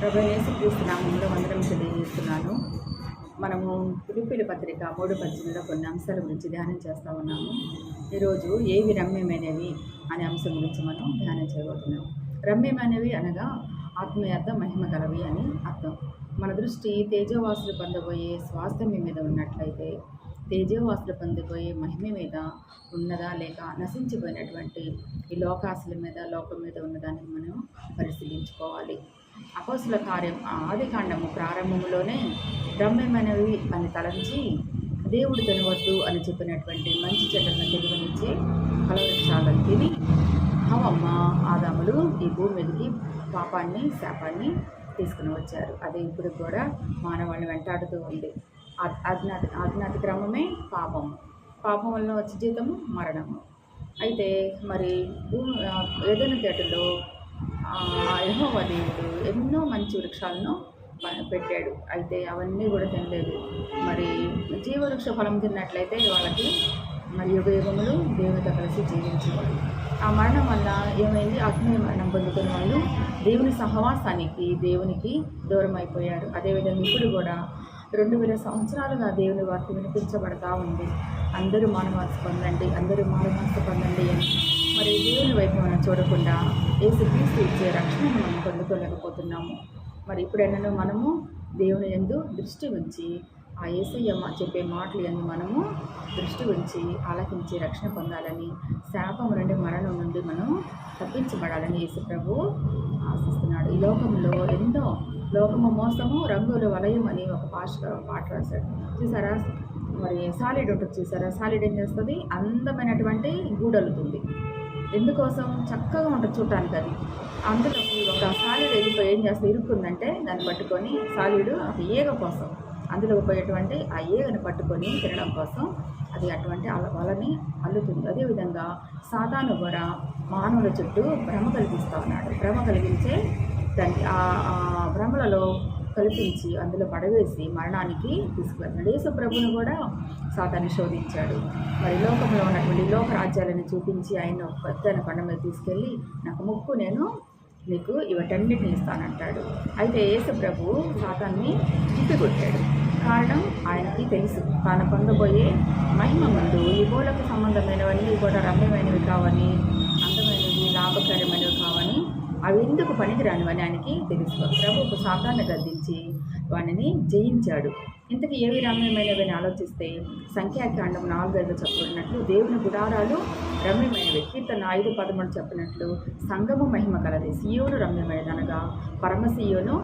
ప్రభువైన యేసుక్రీస్తు నామములో వందనం తెలియజేస్తున్నాను. మనము ఫిలిప్పీయుల పత్రిక 3:18లో కొన్ని అంశాల గురించి ధ్యానం చేస్తూ ఉన్నాము. ఈరోజు ఏవి రమ్యమైనవి అనే అంశం గురించి మనం ధ్యానం చేయబోతున్నాం. రమ్యమైనవి అనగా ఆత్మీయత మహిమ గలవి అని అర్థం. మన దృష్టి తేజోవాసులు పొందబోయే స్వాస్థ్యం మీద ఉన్నట్లయితే తేజోవాసులు పొందబోయే మహిమ మీద ఉన్నదా లేక నశించిపోయినటువంటి ఈ లోకాసుల మీద లోకం మీద ఉన్నదాన్ని మనం పరిశీలించుకోవాలి. అపోస్తుల కార్యం ఆదికాండము ప్రారంభంలోనే రమ్యమైనవి అని తలంచి దేవుడు తినవద్దు అని చెప్పినటువంటి మంచి చెట్లను తెలివనిచ్చి ఫలవృక్షాలను తిని హవ్వమ్మ ఆదాములు ఈ భూమి మీదకి పాపాన్ని శాపాన్ని తీసుకుని వచ్చారు. అదే ఇప్పుడు కూడా మానవాళ్ళని వెంటాడుతూ ఉంది. ఆజ్ఞాతి క్రమమే పాపం వలన వచ్చే జీతము మరణము. అయితే మరి ఏదైనా తేటలో యెహోవా దేవుడు ఎన్నో మంచి వృక్షాలను పెట్టాడు. అయితే అవన్నీ కూడా తినలేదు. మరి జీవవృక్ష ఫలం తిన్నట్లయితే వాళ్ళకి మరి యుగములు దేవునితో కలిసి జీవించేవాళ్ళు. ఆ మరణం వల్ల ఏమైంది? ఆత్మీయ మరణం పొందుతున్న వాళ్ళు దేవుని సహవాసానికి దేవునికి దూరం అయిపోయారు. అదేవిధంగా ఇప్పుడు కూడా 2000 సంవత్సరాలుగా దేవుని వాక్యం వినిపించబడతా ఉంది. అందరూ మానవాంస పొందండి, అందరూ మానవాంస పొందండి అని. మరి దేవుని వైపు మనం చూడకుండా యేసుక్రీస్తు ఇచ్చే రక్షణను మనం పొందుకోలేకపోతున్నాము. మరి ఇప్పుడైనా మనము దేవుని యందు దృష్టి ఉంచి ఆ యేసయ్య చెప్పే మాటలు యందు మనము దృష్టి ఉంచి ఆలకించి రక్షణ పొందాలని, శాపం నుండి మరణం నుండి మనం తప్పించబడాలని యేసు ప్రభువు ఆశిస్తున్నాడు. ఈ లోకంలో ఎన్నో లోకము మోసము రంగుల వలయం అని ఒక పాట రాశాడు. చూసారా? మరి సాలిడ్ ఉంటుంది చూసారా? సాలిడ్ ఏం చేస్తుంది? అందమైనటువంటి గూడలుతుంది. ఎందుకోసం? చక్కగా ఉంటుంది చూడటానికి. అది అందులోకి ఒక సాలిడ్ వెళ్ళిపోయి ఏం చేస్తే ఇరుక్కుందంటే దాన్ని పట్టుకొని సాలిడ్ ఒక ఈగ కోసం అందులో పోయేటువంటి ఆ ఈగను పట్టుకొని తినడం కోసం అది అటువంటి వలని అల్లుతుంది. అదేవిధంగా సాతాను కూడా మానవుల చుట్టూ భ్రమ కలిగిస్తూ ఉన్నాడు. భ్రమ కలిగించే దాన్ని ఆ భ్రమలలో కల్పించి అందులో పడవేసి మరణానికి తీసుకువెళ్తున్నాడు. యేసు ప్రభువును కూడా సాతాను శోధించాడు. మరి లోకంలో ఉన్నటువంటి లోక రాజ్యాలను చూపించి ఆయన ఒక పెద్ద కొండ మీద తీసుకెళ్ళి నాకు ముక్కు, నేను నీకు ఇవటన్నిటిని ఇస్తానంటాడు. అయితే యేసు ప్రభువు సాతాన్ని తిప్పికొట్టాడు. కారణం ఆయనకి తెలుసు తాను పొందబోయే మహిమ ముందు ఈ భూలకు సంబంధమైనవన్నీ కూడా రమ్యమైనవి కావని, అందమైనవి, లాభకరమైనవి కావని, అవి ఎందుకు పనికిరానివని ఆయనకి తెలుసు. ప్రభువు సాతాన్ని గద్దించి వానిని జయించాడు. ఇంతకీ ఏవి రమ్యమైనవని ఆలోచిస్తే సంఖ్యాకాండం 4:5 చెప్పబడినట్లు దేవుని గుడారాలు రమ్యమైనవి. కీర్తన 5:13 చెప్పినట్లు సంఘము మహిమ కలది. సియోను రమ్యమైనది అనగా పరమ సియోను